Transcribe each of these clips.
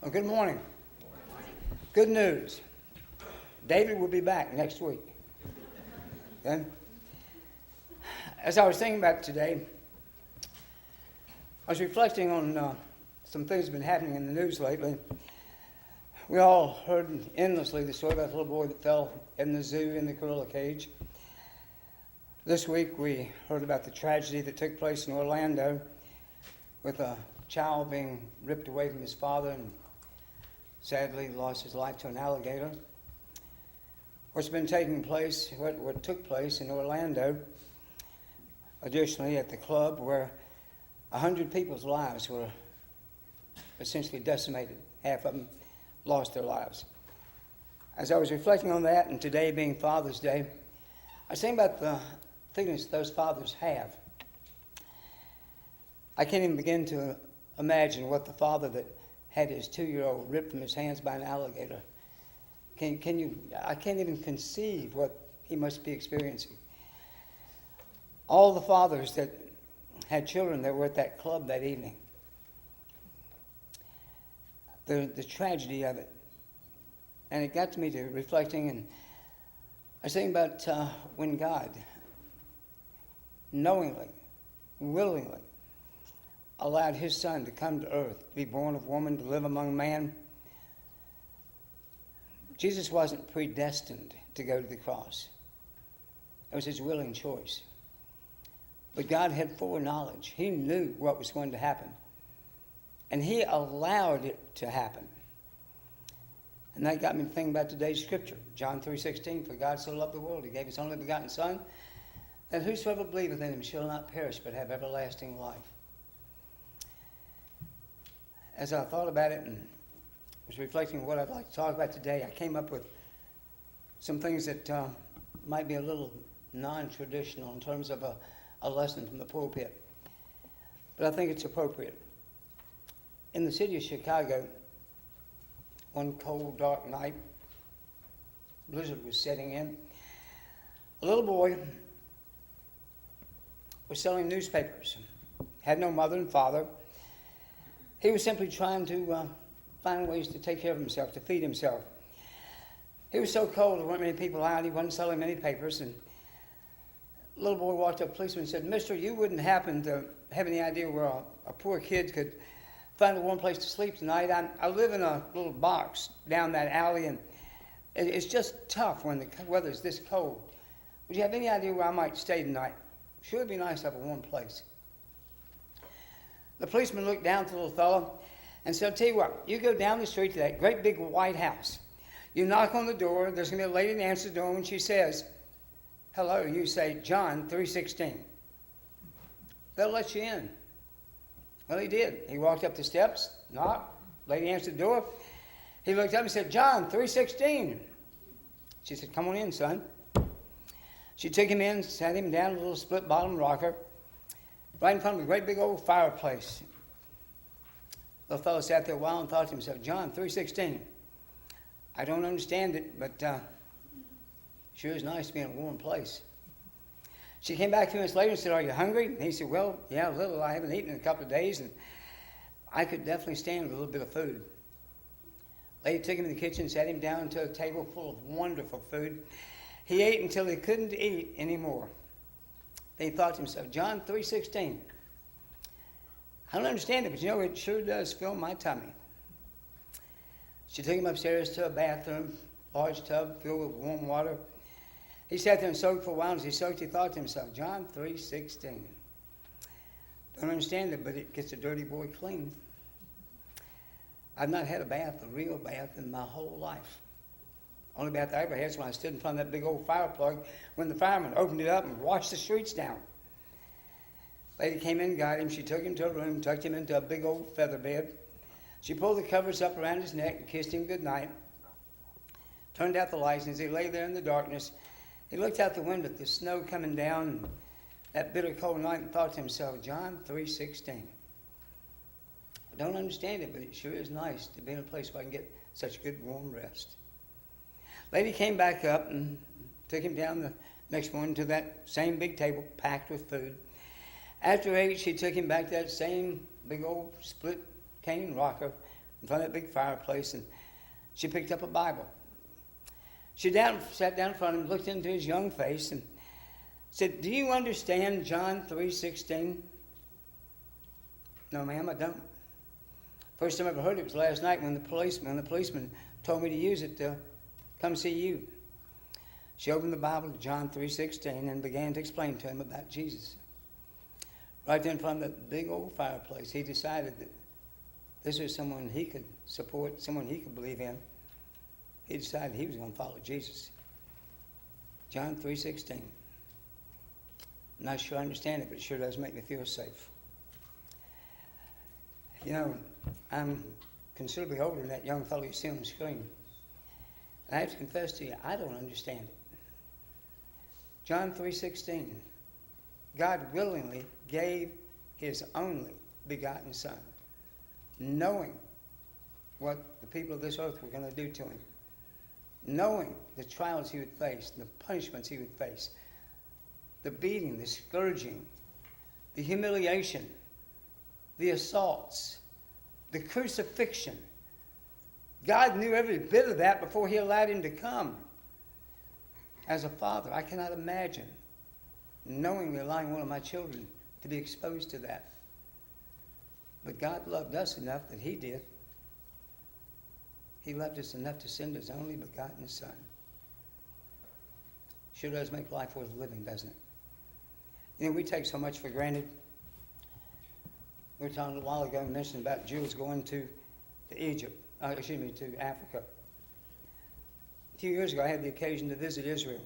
Well, good morning. Good news. David will be back next week. Okay? As I was thinking about today, I was reflecting on some things that have been happening in the news lately. We all heard endlessly the story about the little boy that fell in the zoo in the gorilla cage. This week we heard about the tragedy that took place in Orlando with a child being ripped away from his father and sadly lost his life to an alligator. What's been taking place, what took place in Orlando, additionally at the club where 100 people's lives were essentially decimated. Half of them lost their lives. As I was reflecting on that, and today being Father's Day, I was thinking about the things those fathers have. I can't even begin to imagine what the father that had his 2-year-old ripped from his hands by an alligator. Can you? I can't even conceive what he must be experiencing. All the fathers that had children that were at that club that evening. The tragedy of it. And it got to me to reflecting, and I was thinking about when God knowingly, willingly, allowed his son to come to earth, to be born of woman, to live among man. Jesus wasn't predestined to go to the cross. It was his willing choice. But God had foreknowledge. He knew what was going to happen. And he allowed it to happen. And that got me thinking about today's scripture. John 3:16, for God so loved the world, he gave his only begotten Son, that whosoever believeth in him shall not perish, but have everlasting life. As I thought about it and was reflecting on what I'd like to talk about today, I came up with some things that might be a little non-traditional in terms of a lesson from the pulpit. But I think it's appropriate. In the city of Chicago, one cold, dark night, blizzard was setting in. A little boy was selling newspapers. Had no mother and father. He was simply trying to find ways to take care of himself, to feed himself. He was so cold, there weren't many people out. He wasn't selling many papers. And the little boy walked up to a policeman and said, "Mister, you wouldn't happen to have any idea where a poor kid could find a warm place to sleep tonight? I live in a little box down that alley, and it's just tough when the weather's this cold. Would you have any idea where I might stay tonight? Sure, it'd be nice to have a warm place." The policeman looked down to the little fellow and said, "I'll tell you what, you go down the street to that great big white house. You knock on the door, there's going to be a lady that answers the door. When she says, 'Hello,' you say, 'John 3:16. They'll let you in." Well, he did. He walked up the steps, knocked, lady answered the door. He looked up and said, "John 3:16. She said, "Come on in, son." She took him in, sat him down in a little split-bottom rocker, right in front of a great big old fireplace. The fellow sat there a while and thought to himself, "John 3:16. I don't understand it, but sure is nice to be in a warm place." She came back 2 minutes later and said, "Are you hungry?" And he said, "Well, yeah, a little. I haven't eaten in a couple of days, and I could definitely stand a little bit of food." Lady took him in the kitchen, sat him down to a table full of wonderful food. He ate until he couldn't eat anymore. Then he thought to himself, "John 3:16. I don't understand it, but you know, it sure does fill my tummy." She took him upstairs to a bathroom, large tub filled with warm water. He sat there and soaked for a while. As he soaked, he thought to himself, "John 3:16. Don't understand it, but it gets a dirty boy clean." I've not had a bath, a real bath, in my whole life. Only bath I ever had is when I stood in front of that big old fire plug when the fireman opened it up and washed the streets down. Lady came in, got him. She took him to a room, tucked him into a big old feather bed. She pulled the covers up around his neck and kissed him goodnight. Turned out the lights, and as he lay there in the darkness, he looked out the window at the snow coming down and that bitter cold night and thought to himself, "John 3:16. I don't understand it, but it sure is nice to be in a place where I can get such good warm rest." Lady came back up and took him down the next morning to that same big table packed with food. After 8, she took him back to that same big old split cane rocker in front of that big fireplace, and she picked up a Bible. She sat down in front of him, looked into his young face, and said, "Do you understand John 3:16? "No, ma'am, I don't." First time I ever heard it was last night when the policeman told me to use it to come see you. She opened the Bible to John 3:16 and began to explain to him about Jesus. Right there in front of that big old fireplace, he decided that this was someone he could support, someone he could believe in. He decided he was going to follow Jesus. John 3:16. I'm not sure I understand it, but it sure does make me feel safe. You know, I'm considerably older than that young fellow you see on the screen. And I have to confess to you, I don't understand it. John 3:16. God willingly gave his only begotten Son, knowing what the people of this earth were going to do to him, knowing the trials he would face, the punishments he would face, the beating, the scourging, the humiliation, the assaults, the crucifixion. God knew every bit of that before he allowed him to come. As a father, I cannot imagine knowingly allowing one of my children to be exposed to that. But God loved us enough that he did. He loved us enough to send his only begotten Son. Sure does make life worth living, doesn't it? You know, we take so much for granted. We were talking a while ago, we mentioned about Jews going to Africa. A few years ago, I had the occasion to visit Israel.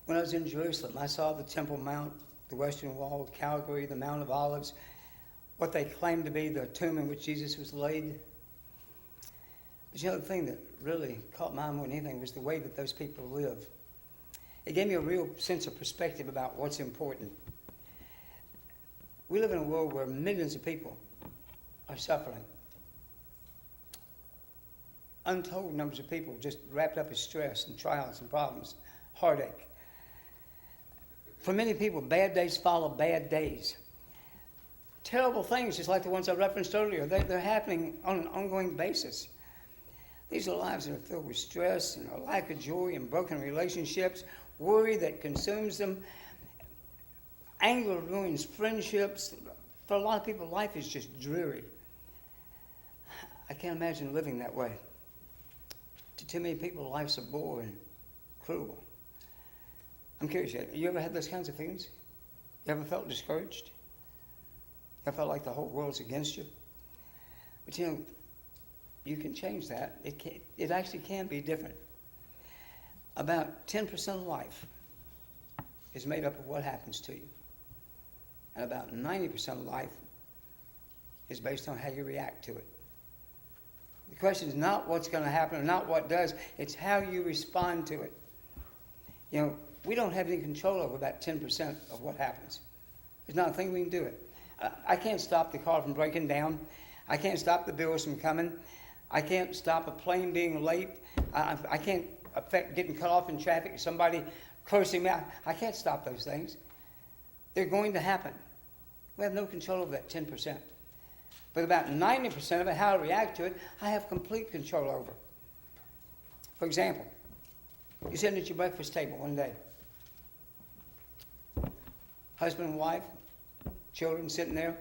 When I was in Jerusalem, I saw the Temple Mount, the Western Wall, Calvary, the Mount of Olives, what they claimed to be the tomb in which Jesus was laid. But you know, the thing that really caught my eye more than anything was the way that those people live. It gave me a real sense of perspective about what's important. We live in a world where millions of people are suffering. Untold numbers of people just wrapped up in stress and trials and problems, heartache. For many people, bad days follow bad days. Terrible things, just like the ones I referenced earlier, they're happening on an ongoing basis. These are lives that are filled with stress and a lack of joy and broken relationships, worry that consumes them, anger ruins friendships. For a lot of people, life is just dreary. I can't imagine living that way. To too many people, life's a bore and cruel. I'm curious, you ever had those kinds of feelings? You ever felt discouraged? You ever felt like the whole world's against you? But you know, you can change that. It actually can be different. About 10% of life is made up of what happens to you. And about 90% of life is based on how you react to it. The question is not what's going to happen or not what does, it's how you respond to it. You know, we don't have any control over about 10% of what happens. There's not a thing we can do it. I can't stop the car from breaking down. I can't stop the bills from coming. I can't stop a plane being late. I can't affect getting cut off in traffic, somebody cursing me. I can't stop those things. They're going to happen. We have no control over that 10%. But about 90% of it, how I react to it, I have complete control over. For example, you're sitting at your breakfast table one day. Husband and wife, children sitting there.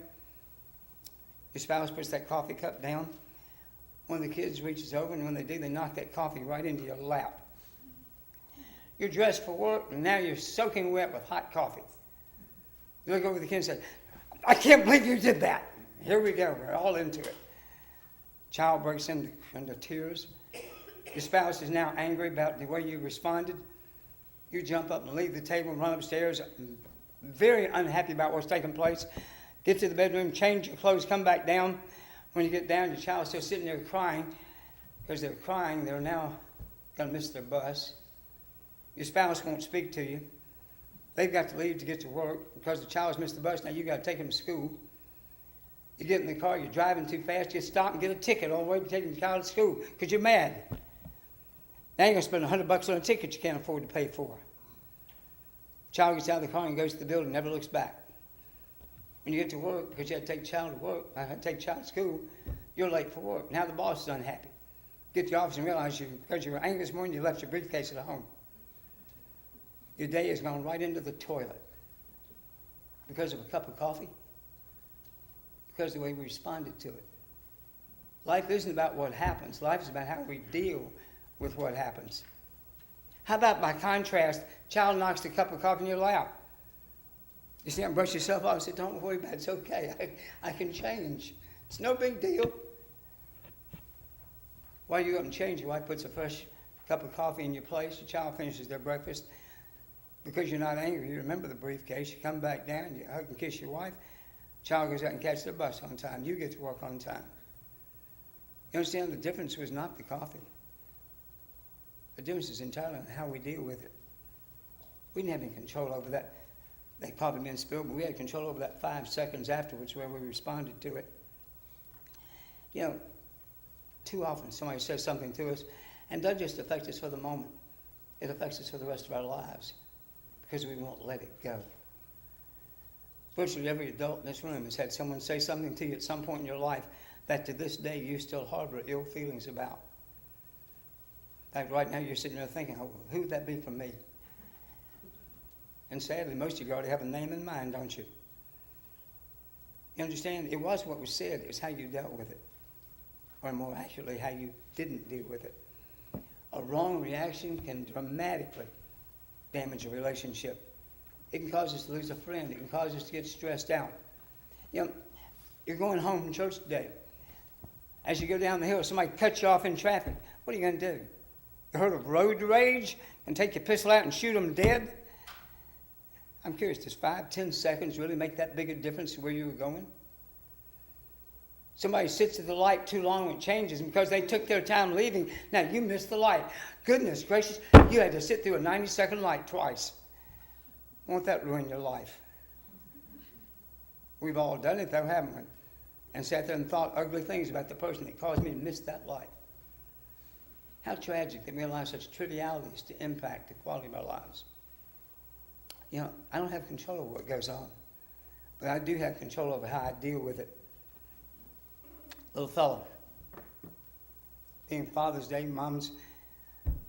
Your spouse puts that coffee cup down. One of the kids reaches over, and when they do, they knock that coffee right into your lap. You're dressed for work, and now you're soaking wet with hot coffee. You look over at the kid and say, "I can't believe you did that." Here we go. We're all into it. Child breaks into tears. Your spouse is now angry about the way you responded. You jump up and leave the table and run upstairs, very unhappy about what's taking place. Get to the bedroom, change your clothes, come back down. When you get down, your child's still sitting there crying. Because they're crying, they're now going to miss their bus. Your spouse won't speak to you. They've got to leave to get to work because the child's missed the bus. Now you've got to take him to school. You get in the car, you're driving too fast, you stop and get a ticket all the way to taking the child to school because you're mad. Now you're going to spend $100 on a ticket you can't afford to pay for. Child gets out of the car and goes to the building, never looks back. When you get to work, because you had to take child to work, I had to take child to school, You're late for work. Now the boss is unhappy. Get to the office and realize because you were angry this morning, you left your briefcase at home. Your day has gone right into the toilet because of a cup of coffee, because of the way we responded to it. Life isn't about what happens. Life is about how we deal with what happens. How about, by contrast, child knocks the cup of coffee in your lap? You stand and brush yourself off and say, don't worry about it. It's okay. I can change. It's no big deal. While you go up and change, your wife puts a fresh cup of coffee in your place. Your child finishes their breakfast. Because you're not angry, you remember the briefcase. You come back down, you hug and kiss your wife. Child goes out and catches the bus on time. You get to work on time. You understand the difference was not the coffee. The difference is entirely on how we deal with it. We didn't have any control over that coffee being spilled, but we had control over that 5 seconds afterwards where we responded to it. You know, too often somebody says something to us and doesn't just affect us for the moment. It affects us for the rest of our lives because we won't let it go. Virtually every adult in this room has had someone say something to you at some point in your life that to this day you still harbor ill feelings about. In fact, right now you're sitting there thinking, oh, who would that be for me? And sadly, most of you already have a name in mind, don't you? You understand? It was what was said. It was how you dealt with it. Or more accurately, how you didn't deal with it. A wrong reaction can dramatically damage a relationship. It can cause us to lose a friend. It can cause us to get stressed out. You know, you're going home from church today. As you go down the hill, somebody cuts you off in traffic. What are you going to do? You heard of road rage and take your pistol out and shoot them dead? I'm curious, does 5-10 seconds really make that big a difference to where you were going? Somebody sits at the light too long when it changes, and because they took their time leaving, now you missed the light. Goodness gracious, you had to sit through a 90-second light twice. Won't that ruin your life? We've all done it though, haven't we? And sat there and thought ugly things about the person that caused me to miss that light. How tragic that we allow such trivialities to impact the quality of our lives. You know, I don't have control over what goes on, but I do have control over how I deal with it. Little fellow, being Father's Day, Mom's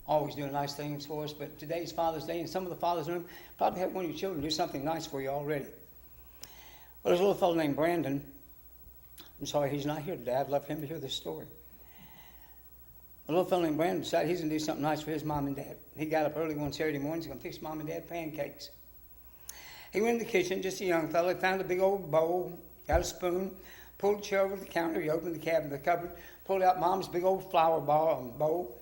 always doing nice things for us, but today's Father's Day, and some of the fathers in the room probably have one of your children do something nice for you already. Well, there's a little fellow named Brandon. I'm sorry he's not here today. I'd love for him to hear this story. A little fellow named Brandon decided he's going to do something nice for his mom and dad. He got up early one Saturday morning. He's going to fix Mom and Dad pancakes. He went in the kitchen, just a young fellow. He found a big old bowl, got a spoon, pulled a chair over the counter. He opened the cupboard, pulled out Mom's big old flour bowl,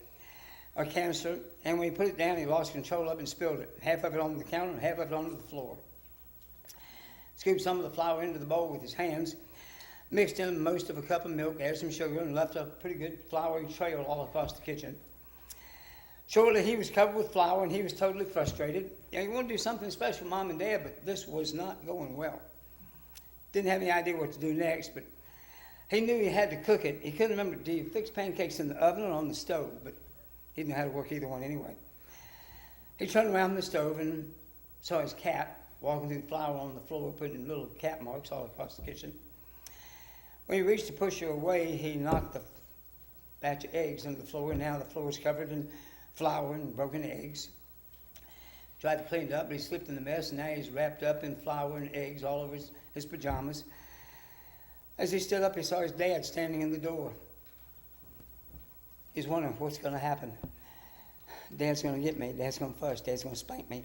or canister, and when he put it down, he lost control of it and spilled it. Half of it on the counter and half of it onto the floor. Scooped some of the flour into the bowl with his hands, mixed in most of a cup of milk, added some sugar, and left a pretty good floury trail all across the kitchen. Shortly, he was covered with flour, and he was totally frustrated. You know, he wanted to do something special for Mom and Dad, but this was not going well. Didn't have any idea what to do next, but he knew he had to cook it. He couldn't remember, did he fix pancakes in the oven or on the stove? But he didn't know how to work either one anyway. He turned around the stove and saw his cat walking through the flour on the floor, putting little cat marks all across the kitchen. When he reached to push her away, he knocked the batch of eggs into the floor, and now the floor was covered in flour and broken eggs. Tried to clean it up, but he slipped in the mess, and now he's wrapped up in flour and eggs all over his pajamas. As he stood up, he saw his dad standing in the door. He's wondering what's going to happen. Dad's going to get me. Dad's going to fuss. Dad's going to spank me.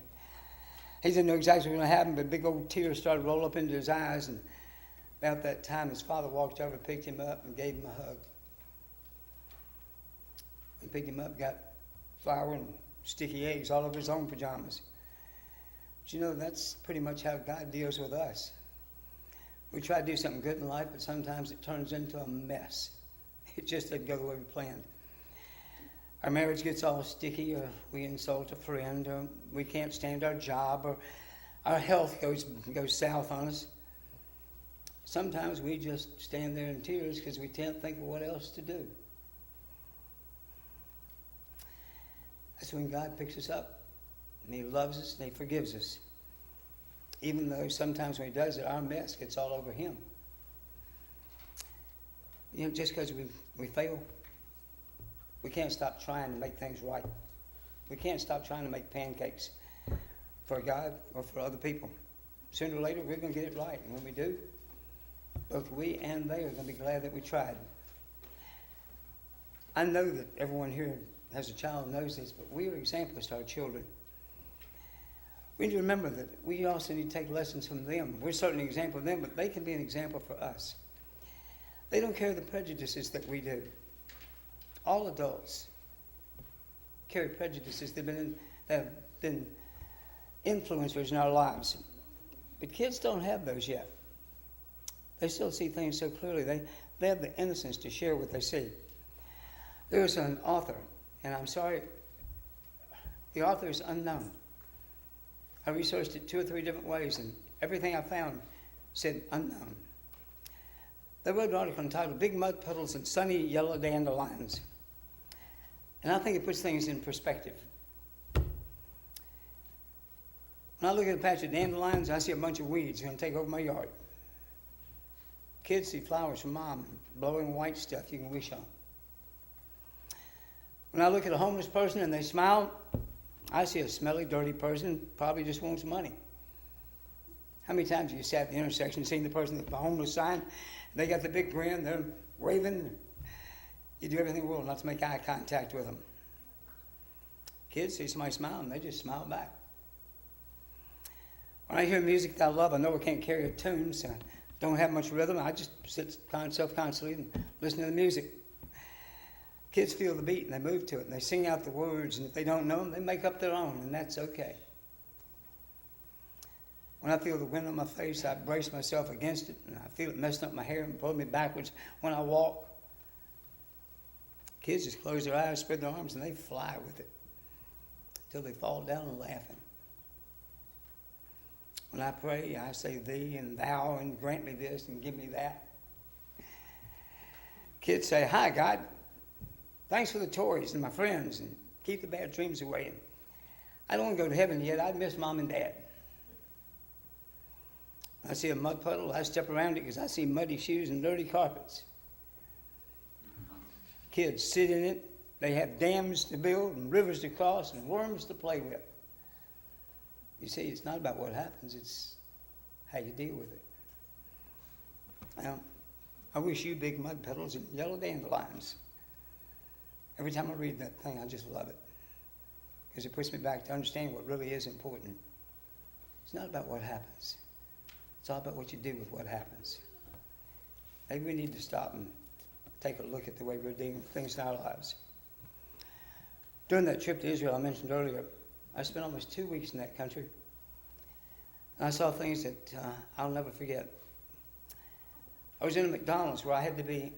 He didn't know exactly what was going to happen, but big old tears started to roll up into his eyes, and about that time, his father walked over, picked him up, and gave him a hug. He picked him up, got flour and sticky eggs all over his own pajamas. But you know, that's pretty much how God deals with us. We try to do something good in life, but sometimes it turns into a mess. It just doesn't go the way we planned. Our marriage gets all sticky, or we insult a friend, or we can't stand our job, or our health goes south on us. Sometimes we just stand there in tears because we can't think of what else to do. That's when God picks us up, and He loves us, and He forgives us. Even though sometimes when He does it, our mess gets all over Him. Just because we fail, we can't stop trying to make things right. We can't stop trying to make pancakes for God or for other people. Sooner or later, we're going to get it right. And when we do, both we and they are going to be glad that we tried. I know that everyone here has a child and knows this, but we are examples to our children. We need to remember that we also need to take lessons from them. We're certainly an example of them, but they can be an example for us. They don't carry the prejudices that we do. All adults carry prejudices that have been influencers in our lives. But kids don't have those yet. They still see things so clearly. They have the innocence to share what they see. There was an author, and I'm sorry, the author is unknown. I researched it 2 or 3 different ways, and everything I found said unknown. They wrote an article entitled Big Mud Puddles and Sunny Yellow Dandelions. And I think it puts things in perspective. When I look at a patch of dandelions, I see a bunch of weeds going to take over my yard. Kids see flowers from mom, blowing white stuff you can wish on. When I look at a homeless person and they smile, I see a smelly, dirty person, probably just wants money. How many times have you sat at the intersection and seen the person with the homeless sign? They got the big grin, they're waving. You do everything in the world not to make eye contact with them. Kids see somebody smile and they just smile back. When I hear music that I love, I know I can't carry a tune, so I don't have much rhythm. I just sit self-consciously and listen to the music. Kids feel the beat and they move to it and they sing out the words, and if they don't know them, they make up their own, and that's okay. When I feel the wind on my face, I brace myself against it, and I feel it messing up my hair and pulling me backwards when I walk. Kids just close their eyes, spread their arms, and they fly with it until they fall down and laughing. When I pray, I say thee and thou and grant me this and give me that. Kids say, hi, God. Thanks for the toys and my friends, and keep the bad dreams away. And I don't want to go to heaven yet. I'd miss mom and dad. When I see a mud puddle, I step around it because I see muddy shoes and dirty carpets. Kids sit in it. They have dams to build and rivers to cross and worms to play with. You see, it's not about what happens. It's how you deal with it. Now, I wish you big mud puddles and yellow dandelions. Every time I read that thing, I just love it. Because it puts me back to understanding what really is important. It's not about what happens. It's all about what you do with what happens. Maybe we need to stop and take a look at the way we're dealing with things in our lives. During that trip to Israel I mentioned earlier, I spent almost 2 weeks in that country. And I saw things that I'll never forget. I was in a McDonald's where I had to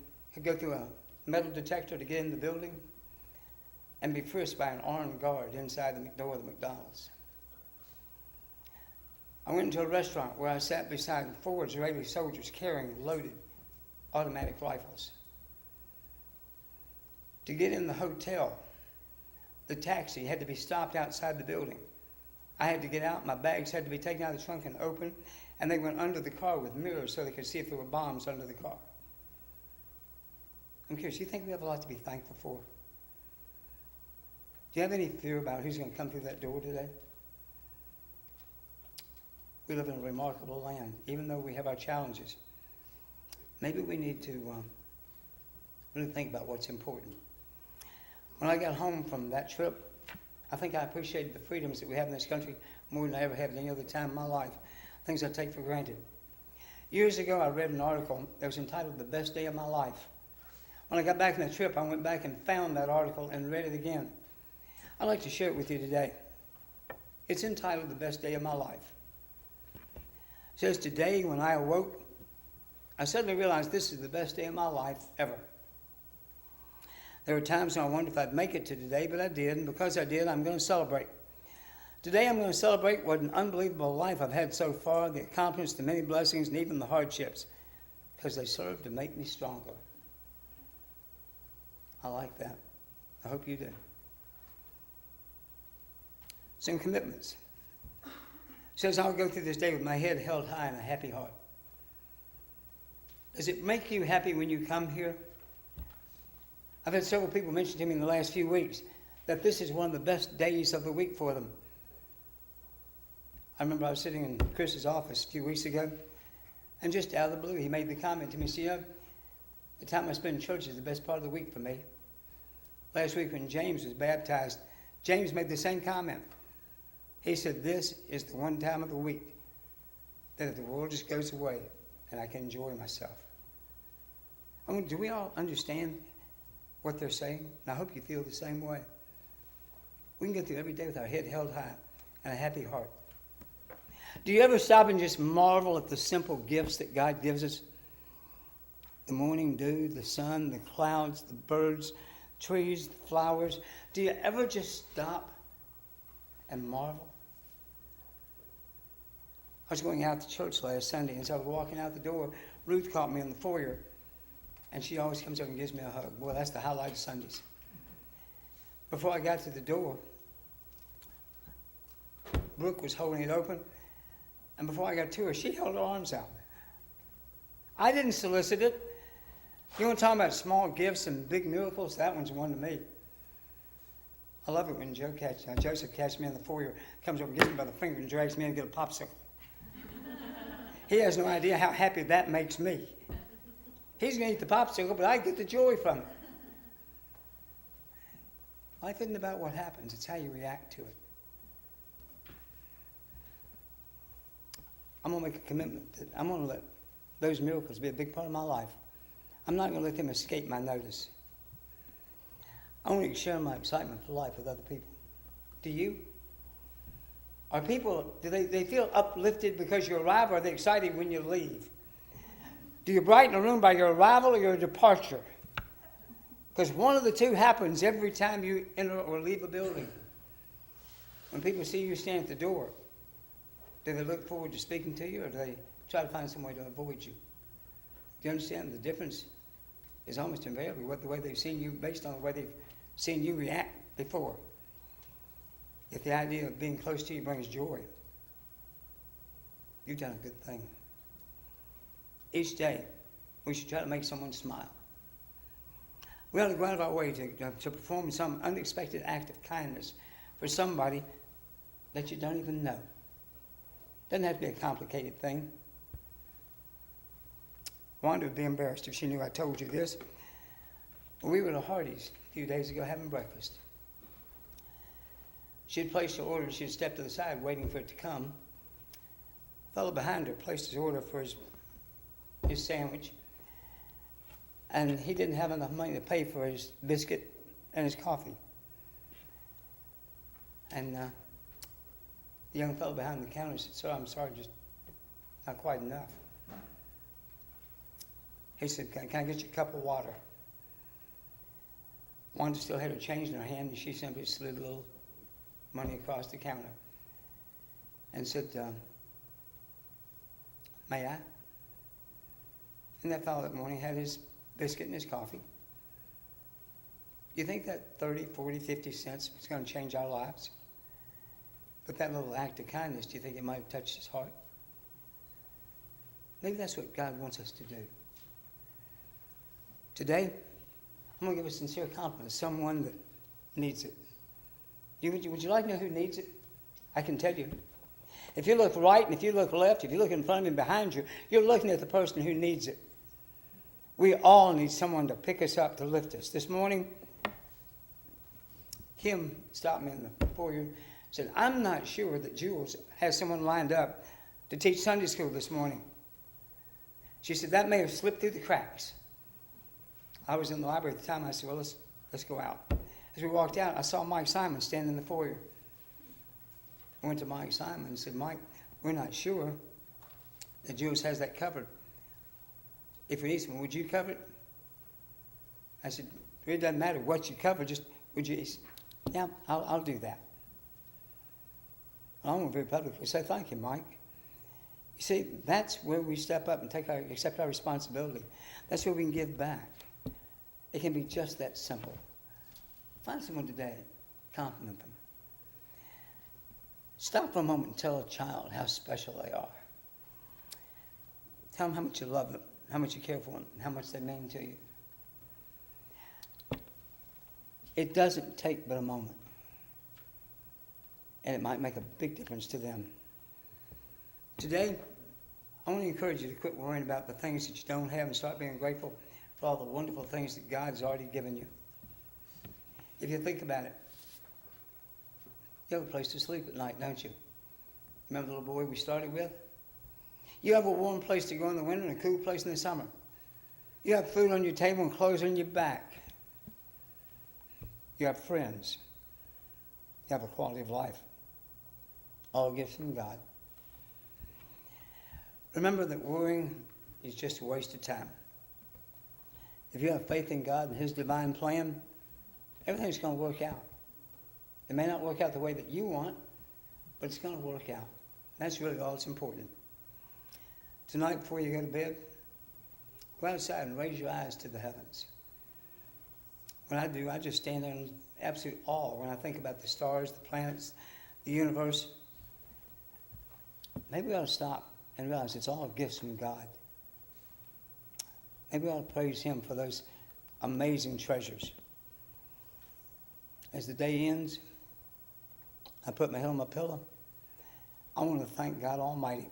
go through a metal detector to get in the building and be frisked by an armed guard inside the door of the McDonald's. I went into a restaurant where I sat beside 4 Israeli soldiers carrying loaded automatic rifles. To get in the hotel, the taxi had to be stopped outside the building. I had to get out, my bags had to be taken out of the trunk and open, and they went under the car with mirrors so they could see if there were bombs under the car. I'm curious, do you think we have a lot to be thankful for? Do you have any fear about who's going to come through that door today? We live in a remarkable land, even though we have our challenges. Maybe we need to really think about what's important. When I got home from that trip, I think I appreciated the freedoms that we have in this country more than I ever have at any other time in my life, things I take for granted. Years ago, I read an article that was entitled The Best Day of My Life. When I got back from the trip, I went back and found that article and read it again. I'd like to share it with you today. It's entitled The Best Day of My Life. It says, today when I awoke, I suddenly realized this is the best day of my life ever. There were times when I wondered if I'd make it to today, but I did, and because I did, I'm going to celebrate. Today I'm going to celebrate what an unbelievable life I've had so far, the accomplishments, the many blessings, and even the hardships, because they serve to make me stronger. I like that. I hope you do. Some commitments. It says, I'll go through this day with my head held high and a happy heart. Does it make you happy when you come here? I've had several people mention to me in the last few weeks that this is one of the best days of the week for them. I remember I was sitting in Chris's office a few weeks ago, and just out of the blue, he made the comment to me, "See, the time I spend in church is the best part of the week for me." Last week when James was baptized, James made the same comment. He said, "This is the one time of the week that if the world just goes away and I can enjoy myself." I mean, do we all understand what they're saying? And I hope you feel the same way. We can get through every day with our head held high and a happy heart. Do you ever stop and just marvel at the simple gifts that God gives us? The morning dew, the sun, the clouds, the birds, trees, the flowers. Do you ever just stop and marvel? I was going out to church last Sunday, and as I was walking out the door, Ruth caught me in the foyer, and she always comes over and gives me a hug. Boy, that's the highlight of Sundays. Before I got to the door, Brooke was holding it open, and before I got to her, she held her arms out. I didn't solicit it. You want to talk about small gifts and big miracles? That one's one to me. I love it when Joseph catches me in the foyer, comes over, gets me by the finger, and drags me in to get a popsicle. He has no idea how happy that makes me. He's going to eat the popsicle, but I get the joy from it. Life isn't about what happens. It's how you react to it. I'm going to make a commitment that I'm going to let those miracles be a big part of my life. I'm not going to let them escape my notice. I want to share my excitement for life with other people. Do you? Are people, do they feel uplifted because you arrive, or are they excited when you leave? Do you brighten a room by your arrival or your departure? Because one of the two happens every time you enter or leave a building. When people see you stand at the door, do they look forward to speaking to you, or do they try to find some way to avoid you? Do you understand the difference is almost invariably what the way they've seen you, based on the way they've seen you react before. If the idea of being close to you brings joy, you've done a good thing. Each day, we should try to make someone smile. We ought to go out of our way to perform some unexpected act of kindness for somebody that you don't even know. Doesn't have to be a complicated thing. Wanda would be embarrassed if she knew I told you this. We were at a Hardee's a few days ago having breakfast. She had placed her order. She had stepped to the side waiting for it to come. A fellow behind her placed his order for his sandwich. And he didn't have enough money to pay for his biscuit and his coffee. And the young fellow behind the counter said, "Sir, I'm sorry, just not quite enough." He said, can I get you a cup of water?" Wanda still had her change in her hand, and she simply slid a little money across the counter and said, "May I?" And that fellow that morning had his biscuit and his coffee. You think that 30, 40, 50 cents is going to change our lives? But that little act of kindness, do you think it might have touched his heart? Maybe that's what God wants us to do. Today, I'm going to give a sincere compliment to someone that needs it. Would you like to know who needs it? I can tell you. If you look right and if you look left, if you look in front of and behind you, you're looking at the person who needs it. We all need someone to pick us up, to lift us. This morning, Kim stopped me in the foyer and said, "I'm not sure that Jules has someone lined up to teach Sunday school this morning." She said, "That may have slipped through the cracks." I was in the library at the time. I said, "Well, let's go out." As we walked out, I saw Mike Simon standing in the foyer. I went to Mike Simon and said, "Mike, we're not sure that Jules has that covered. If we need someone, would you cover it?" I said, "It doesn't matter what you cover, just would you?" He said, "Yeah, I'll do that." I want to very publicly say thank you, Mike. You see, that's where we step up and accept our responsibility. That's where we can give back. It can be just that simple. Find someone today, compliment them. Stop for a moment and tell a child how special they are. Tell them how much you love them, how much you care for them, and how much they mean to you. It doesn't take but a moment. And it might make a big difference to them. Today, I want to encourage you to quit worrying about the things that you don't have and start being grateful for all the wonderful things that God's already given you. If you think about it, you have a place to sleep at night, don't you? Remember the little boy we started with? You have a warm place to go in the winter and a cool place in the summer. You have food on your table and clothes on your back. You have friends. You have a quality of life. All gifts from God. Remember that worrying is just a waste of time. If you have faith in God and His divine plan, everything's going to work out. It may not work out the way that you want, but it's going to work out. That's really all that's important. Tonight, before you go to bed, go outside and raise your eyes to the heavens. When I do, I just stand there in absolute awe when I think about the stars, the planets, the universe. Maybe we ought to stop and realize it's all gifts from God. Maybe we ought to praise Him for those amazing treasures. As the day ends, I put my head on my pillow. I want to thank God Almighty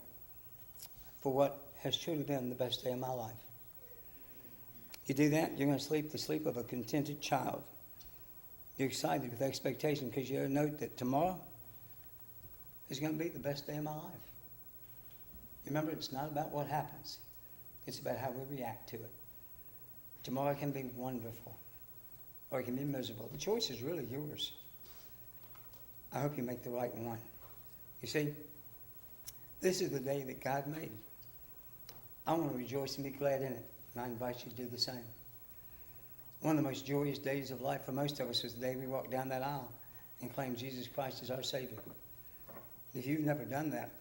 for what has truly been the best day of my life. You do that, you're going to sleep the sleep of a contented child. You're excited with expectation because you know that tomorrow is going to be the best day of my life. Remember, it's not about what happens. It's about how we react to it. Tomorrow can be wonderful, or it can be miserable. The choice is really yours. I hope you make the right one. You see, this is the day that God made. I want to rejoice and be glad in it, and I invite you to do the same. One of the most joyous days of life for most of us was the day we walked down that aisle and claimed Jesus Christ as our Savior. If you've never done that,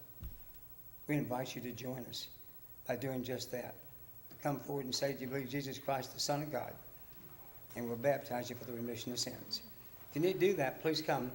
we invite you to join us by doing just that. Come forward and say, do you believe Jesus Christ, the Son of God? And we'll baptize you for the remission of sins. If you need to do that, please come